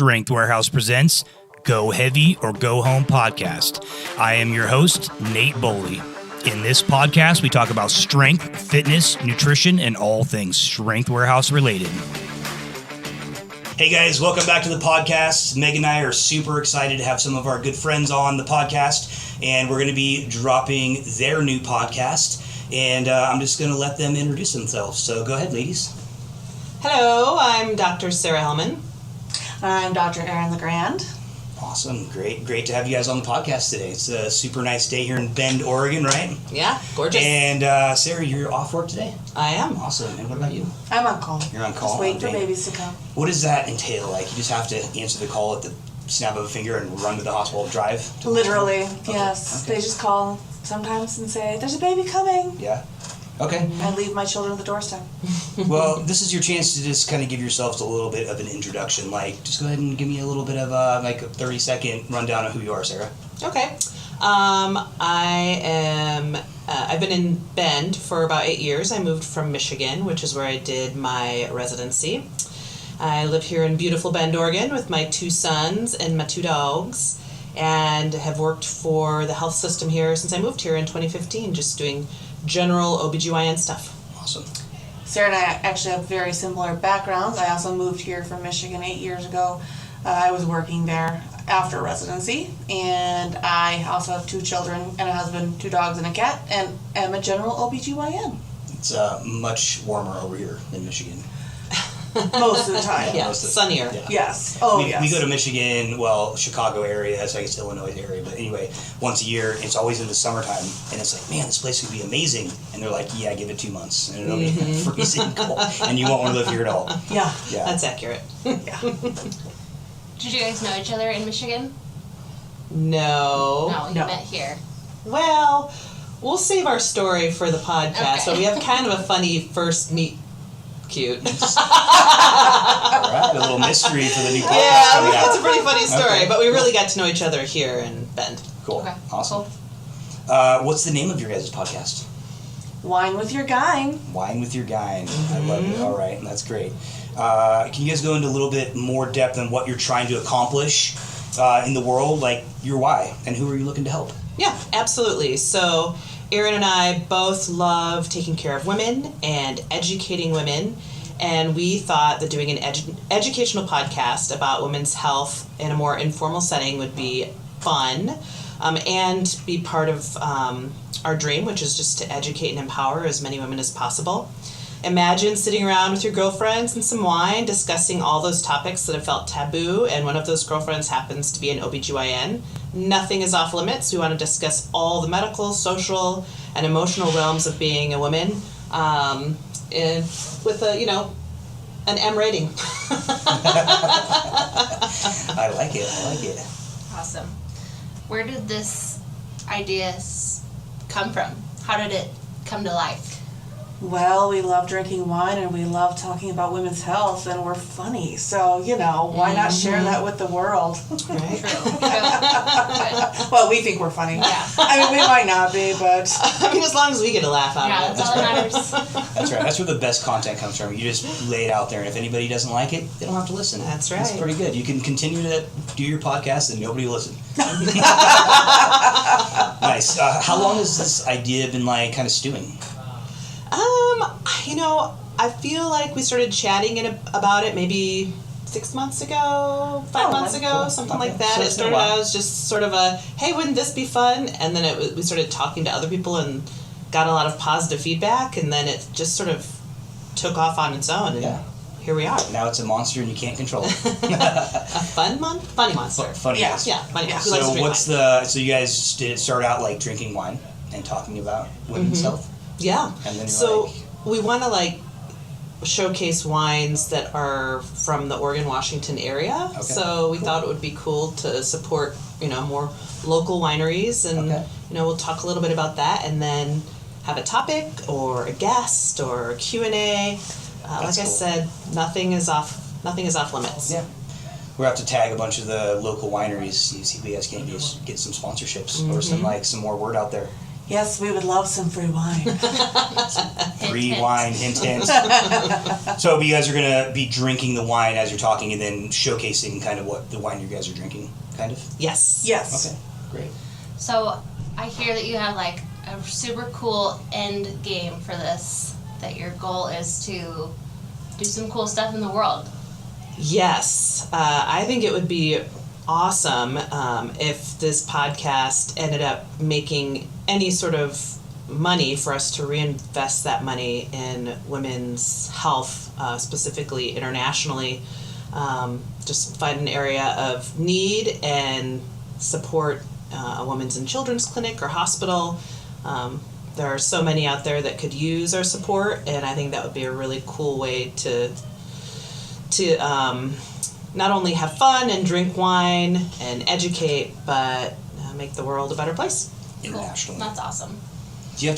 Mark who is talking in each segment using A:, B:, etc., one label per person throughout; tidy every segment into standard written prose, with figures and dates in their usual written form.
A: Strength Warehouse presents Go Heavy or Go Home podcast. I am your host, Nate Boley. In this podcast, we talk about strength, fitness, nutrition, and all things Strength Warehouse related. Hey guys, welcome back to the podcast. Meg and I are super excited to have some of our good friends on the podcast, and we're going to be dropping their new podcast, and I'm just going to let them introduce themselves. So go ahead, ladies.
B: Hello, I'm Dr. Sarah Hellman.
C: I'm Dr. Erin LeGrand.
A: Awesome. Great to have you guys on the podcast today. It's a super nice day here in Bend, Oregon, right?
B: Yeah, gorgeous.
A: And Sarah, you're off work today?
B: I am.
A: Awesome. And what about you?
C: I'm on call.
A: You're on call?
C: Just wait for babies to come.
A: What does that entail? Like, you just have to answer the call at the snap of a finger and run to the hospital, drive?
C: Literally,
A: Okay.
C: yes.
A: Okay.
C: They just call sometimes and say, there's a baby coming.
A: Yeah. Okay.
C: I leave my children at the doorstep.
A: Well, this is your chance to just kind of give yourselves a little bit of an introduction. Like, just go ahead and give me a little bit of like a 30-second rundown of who you are, Sarah.
B: Okay. I've been in Bend for about 8 years. I moved from Michigan, which is where I did my residency. I live here in beautiful Bend, Oregon with my 2 sons and my 2 dogs, and have worked for the health system here since I moved here in 2015, just doing general OBGYN stuff.
A: Awesome.
C: Sarah and I actually have very similar backgrounds. I also moved here from Michigan 8 years ago. I was working there after residency, and I also have 2 children and a husband, 2 dogs and a cat, and am a general OBGYN.
A: It's much warmer over here than Michigan.
C: Most of the time.
B: Yeah, sunnier.
A: Yeah.
C: Yes. Oh, yes.
A: We go to Michigan, well, Chicago area, so I guess Illinois area, but anyway, once a year. It's always in the summertime, and it's like, man, this place would be amazing. And they're like, yeah, give it 2 months, and it'll be freezing cold, and you won't want to live here at all.
C: Yeah.
A: Yeah.
B: That's accurate.
C: Yeah.
D: Did you guys know each other in Michigan?
B: No.
D: No, you
C: No.
D: met here.
B: Well, we'll save our story for the podcast,
D: Okay.
B: but we have kind of a funny first meet cute.
A: All right, a little mystery for the new podcast
B: Yeah,
A: coming
B: it's a
A: out.
B: pretty funny story,
A: Okay.
B: but we really got to know each other here in Bend.
A: Cool.
D: Okay.
A: Awesome. What's the name of your guys' podcast?
C: Wine with your Gyn.
A: Wine with Your Gyn. I love it. All right, that's great. Can you guys go into a little bit more depth on what you're trying to accomplish in the world, like your why, and who are you looking to help?
B: Yeah, absolutely. So Erin and I both love taking care of women and educating women, and we thought that doing an educational podcast about women's health in a more informal setting would be fun, and be part of our dream, which is just to educate and empower as many women as possible. Imagine sitting around with your girlfriends and some wine discussing all those topics that have felt taboo, and one of those girlfriends happens to be an OBGYN. Nothing is off limits. We want to discuss all the medical, social, and emotional realms of being a woman, and with a, an M rating.
A: I like it.
D: Awesome. Where did this idea come from? How did it come to life?
C: Well, we love drinking wine and we love talking about women's health, and we're funny. So, why not share that with the world?
B: Right?
D: True.
C: Well, we think we're funny.
D: Yeah.
C: I mean, we might not be, but
B: I mean, as long as we get a laugh out
D: Yeah,
B: of it.
D: that's all that matters.
A: That's right. That's where the best content comes from. You just lay it out there, and if anybody doesn't like it, they don't have to listen.
B: That's right.
A: That's pretty good. You can continue to do your podcast and nobody will listen. Nice. How long has this idea been kind of stewing?
B: I feel like we started chatting about it maybe 6 months ago, 5 months
C: that's
B: ago,
A: cool.
B: something
A: Okay.
B: like that.
A: So
B: It
A: it's been a
B: started
A: while.
B: out as just sort of a, hey, wouldn't this be fun? And then we started talking to other people and got a lot of positive feedback, and then it just sort of took off on its own, and
A: Yeah.
B: here we are.
A: Now it's a monster and you can't control it.
B: A funny monster.
A: Funny.
C: Yeah.
A: Yes.
B: Yeah, funny
C: Yeah.
B: monster. Who likes to
A: So
B: drink
A: what's
B: wine?
A: so you guys did it start out like drinking wine and talking about women's health?
B: Yeah.
A: And then you're
B: So
A: like-
B: we want to showcase wines that are from the Oregon, Washington area.
A: Okay.
B: So we thought it would be cool to support, more local wineries, and
A: Okay.
B: we'll talk a little bit about that, and then have a topic or a guest or a Q&A. Like I
A: cool.
B: said, nothing is off limits.
A: Yeah. We'll have to tag a bunch of the local wineries and see if you guys can get some sponsorships or some more word out there.
C: Yes, we would love some free wine.
A: Free
D: hint.
A: wine, hint, hint. So you guys are going to be drinking the wine as you're talking and then showcasing kind of what the wine you guys are drinking, kind of?
B: Yes.
C: Yes.
A: Okay, great.
D: So I hear that you have like a super cool end game for this, that your goal is to do some cool stuff in the world.
B: Yes. I think it would be awesome if this podcast ended up making any sort of money for us to reinvest that money in women's health, specifically internationally. Just find an area of need and support a women's and children's clinic or hospital. There are so many out there that could use our support, and I think that would be a really cool way to not only have fun and drink wine and educate, but make the world a better place.
A: Internationally.
D: Cool. That's awesome.
A: Do you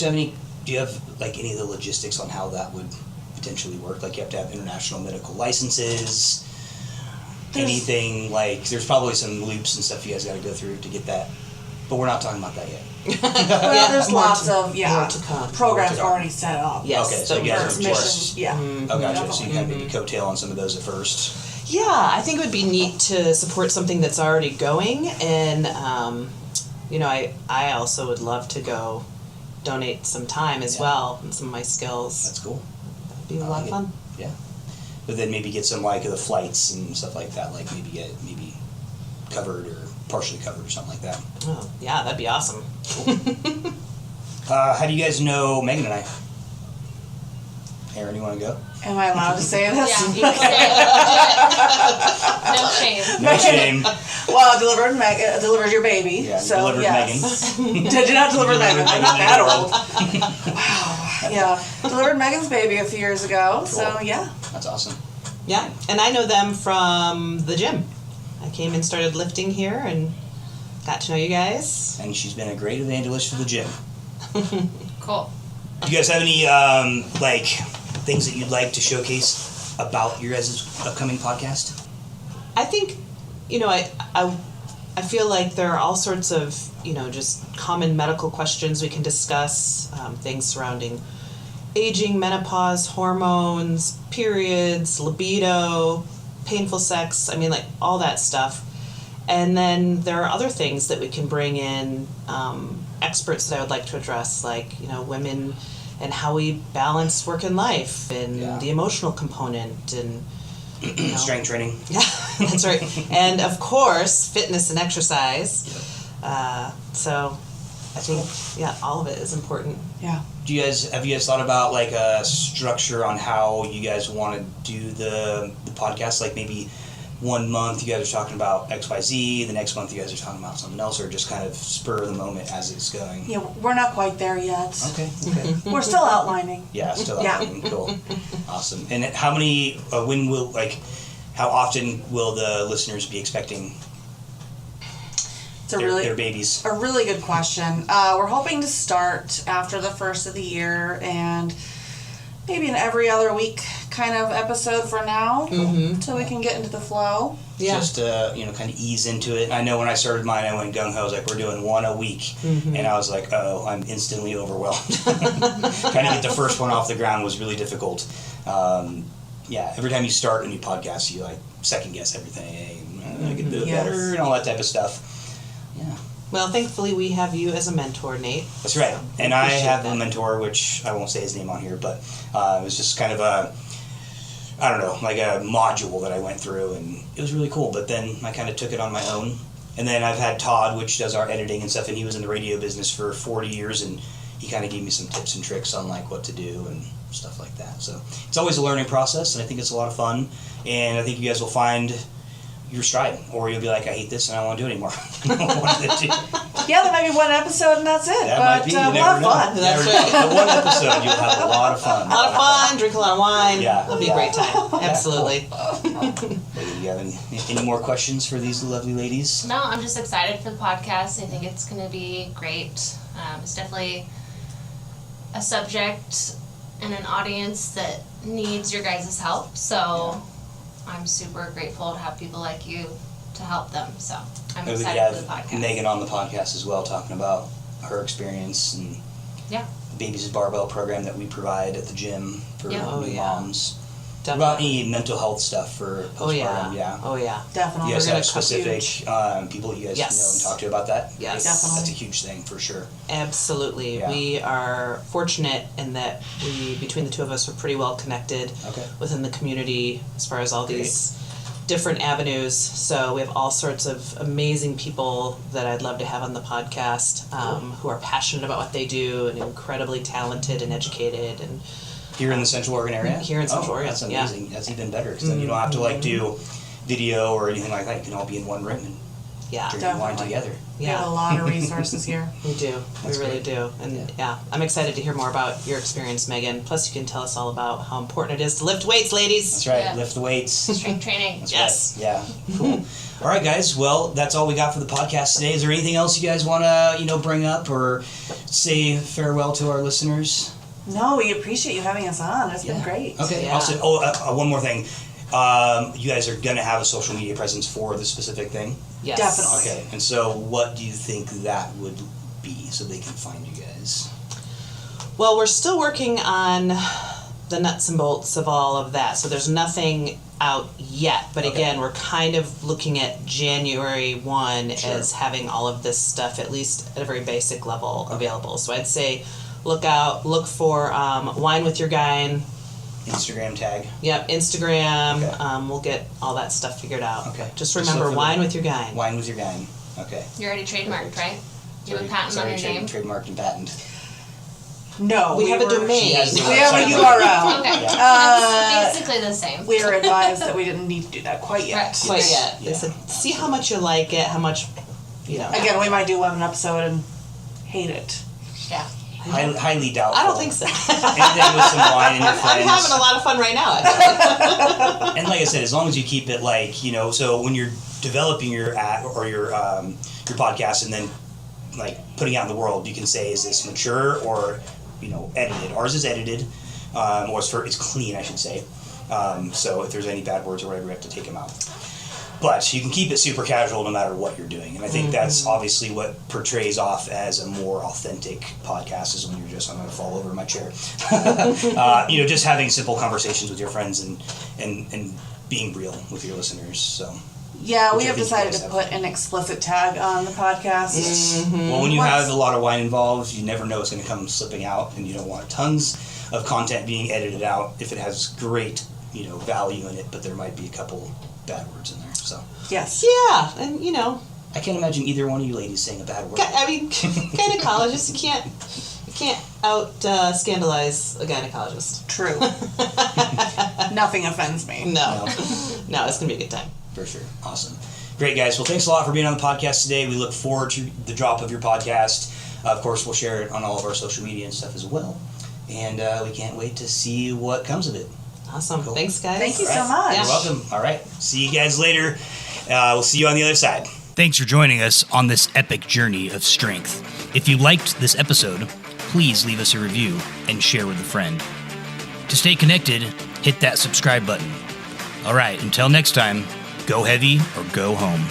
A: have like any of the logistics on how that would potentially work? Like you have to have international medical licenses, anything like, there's probably some loops and stuff you guys got to go through to get that, but we're not talking about that yet.
C: Well, there's
B: more
C: lots
B: to-
C: of
B: more to come.
C: programs
A: More to come.
C: already set up.
B: Yes.
A: Okay, so you guys are
C: Mission, yeah.
A: Oh, gotcha. So you kind of maybe coattail on some of those at first.
B: Yeah, I think it would be neat to support something that's already going, and I also would love to go donate some time as well and some of my skills.
A: That's cool.
B: That'd be a lot of fun.
A: Yeah. But then maybe get some like the flights and stuff like that, like maybe covered or partially covered or something like that.
B: Oh, yeah, that'd be awesome.
A: How do you guys know Megan and I? Aaron, you want to go?
C: Am I allowed to say this?
D: Yeah, you can say it. No shame.
A: No shame.
C: Well, I delivered your baby.
A: Yeah,
C: so
A: delivered
C: yes.
A: Megan.
C: Did you not deliver Megan? I'm not that old.
A: old.
C: Wow. Yeah. Delivered Megan's baby a few years ago. So
A: Cool.
C: yeah.
A: That's awesome.
B: Yeah, and I know them from the gym. I came and started lifting here and got to know you guys.
A: And she's been a great evangelist for the gym.
D: Cool.
A: Do you guys have any like things that you'd like to showcase about your guys' upcoming podcast?
B: I think, I feel like there are all sorts of, just common medical questions we can discuss, things surrounding aging, menopause, hormones, periods, libido, painful sex, all that stuff. And then there are other things that we can bring in, experts that I would like to address, like, women and how we balance work and life and the emotional component and
A: Strength training.
B: Yeah, that's right. And of course, fitness and exercise. So I think, all of it is important.
C: Yeah.
A: Have you guys thought about like a structure on how you guys want to do the podcast? Like maybe 1 month you guys are talking about XYZ, the next month you guys are talking about something else, or just kind of spur of the moment as it's going?
C: Yeah, we're not quite there yet.
A: Okay.
C: We're still outlining.
A: Yeah, still
C: Yeah.
A: happening. Cool. Awesome. And how many, how often will the listeners be expecting
C: It's a
A: their babies?
C: A really good question. We're hoping to start after the first of the year and maybe an every other week kind of episode for now, so we can get into the flow.
B: Yeah.
A: Just kind of ease into it. I know when I started mine, I went gung ho. I was like, we're doing one a week, and I was like, oh, I'm instantly overwhelmed. Trying to get the first one off the ground was really difficult. Every time you start a new podcast, you like second guess everything. Hey, I can do it better and all that type of stuff. Yeah.
B: Well, thankfully we have you as a mentor, Nate.
A: That's right. And I
B: appreciate
A: have
B: that.
A: a mentor, which I won't say his name on here, but it was just kind of like a module that I went through, and it was really cool. But then I kind of took it on my own. And then I've had Todd, which does our editing and stuff, and he was in the radio business for 40 years, and he kind of gave me some tips and tricks on like what to do and stuff like that. So it's always a learning process, and I think it's a lot of fun. And I think you guys will find your stride, or you'll be like, I hate this and I don't want to do it anymore. One of the two.
C: Yeah, there might be one episode and that's it.
A: That
C: but
A: might be.
C: we'll
A: You
C: have
A: never know.
C: fun.
B: That's
A: Never know.
B: right.
A: The one episode, you'll have a lot of fun.
B: A lot of fun, drink a lot of wine.
A: Yeah.
B: It'll be a great time. Absolutely.
A: Do you have any more questions for these lovely ladies?
D: No, I'm just excited for the podcast. I think it's going to be great. It's definitely a subject and an audience that needs your guys' help. So I'm super grateful to have people like you to help them. So I'm excited for the podcast.
A: Megan on the podcast as well, talking about her experience and
D: Yeah.
A: Babies' Barbell program that we provide at the gym for new moms. What about any mental health stuff for postpartum?
B: Oh yeah.
C: Definitely.
A: You guys
C: We're
A: have
C: gonna
A: specific people you guys know and talk to about that?
B: Yes.
C: Definitely.
A: That's a huge thing for sure.
B: Absolutely.
A: Yeah.
B: We are fortunate in that between the two of us, are pretty well connected within the community as far as all these different avenues. So we have all sorts of amazing people that I'd love to have on the podcast who are passionate about what they do and incredibly talented and educated and
A: Here in the Central Oregon area?
B: Here in Central Oregon,
A: that's amazing. That's even better because then you don't have to do video or anything like that. You can all be in one room and drink wine together.
C: We have a lot of resources here.
B: We do.
A: That's
B: we really
A: great.
B: do. And I'm excited to hear more about your experience, Megan. Plus, you can tell us all about how important it is to lift weights, ladies.
A: That's right.
D: Yeah.
A: Lift the weights.
D: Strength training.
A: That's
B: Yes.
A: right. Yeah. Cool. All right, guys. Well, that's all we got for the podcast today. Is there anything else you guys want to, bring up or say farewell to our listeners?
C: No, we appreciate you having us on. It's been great.
A: Okay.
B: Yeah.
A: Also, one more thing. You guys are going to have a social media presence for this specific thing?
B: Yes.
C: Definitely.
A: Okay. And so what do you think that would be so they can find you guys?
B: Well, we're still working on the nuts and bolts of all of that. So there's nothing out yet. But again, we're kind of looking at January 1 as having all of this stuff, at least at a very basic level, available. So I'd say look for Wine with Your Gyn.
A: Instagram tag.
B: Yep, Instagram.
A: Okay.
B: We'll get all that stuff figured out.
A: Okay.
B: Just remember, Wine with Your Gyn.
A: Wine with Your Gyn. Okay.
D: You're already trademarked, right? You have a patent on your name?
A: Trademarked and patent.
C: No,
B: We have a domain.
A: She has the
C: We have a
A: website.
C: URL.
D: Okay.
A: Yeah.
D: That's basically the same.
C: We were advised that we didn't need to do that quite yet.
D: Right.
B: Quite yet.
A: Yeah.
B: They said, see how much you like it, how much,
C: Again, we might do one episode and hate it.
D: Yeah.
A: Highly doubtful.
B: I don't think so.
A: Anything with some wine and your friends.
B: I'm having a lot of fun right now, actually.
A: And like I said, as long as you keep it so when you're developing your ad or your podcast and then putting it out in the world, you can say, is this mature or edited? Ours is edited, or it's clean, I should say. So if there's any bad words or whatever, we have to take them out. But you can keep it super casual no matter what you're doing. And I think that's obviously what portrays off as a more authentic podcast is when you're I'm going to fall over in my chair. Just having simple conversations with your friends and being real with your listeners. So.
C: Yeah, we
A: Which I
C: have
A: think you
C: decided
A: guys
C: to
A: have.
C: put an explicit tag on the podcast.
A: Yes. Well, when you have a lot of wine involved, you never know it's going to come slipping out, and you don't want tons of content being edited out if it has great, value in it, but there might be a couple bad words in there. So.
C: Yes.
B: Yeah, and
A: I can't imagine either one of you ladies saying a bad word.
B: I mean, gynecologists, you can't out scandalize a gynecologist.
C: True. Nothing offends me.
B: No, it's gonna be a good time.
A: For sure. Awesome. Great, guys. Well, thanks a lot for being on the podcast today. We look forward to the drop of your podcast. Of course, we'll share it on all of our social media and stuff as well. And we can't wait to see what comes of it.
B: Awesome.
A: Cool.
B: Thanks, guys.
C: Thank you
A: All
C: so
A: right.
C: much.
A: You're welcome. All right. See you guys later. We'll see you on the other side.
E: Thanks for joining us on this epic journey of strength. If you liked this episode, please leave us a review and share with a friend. To stay connected, hit that subscribe button. All right, until next time, go heavy or go home.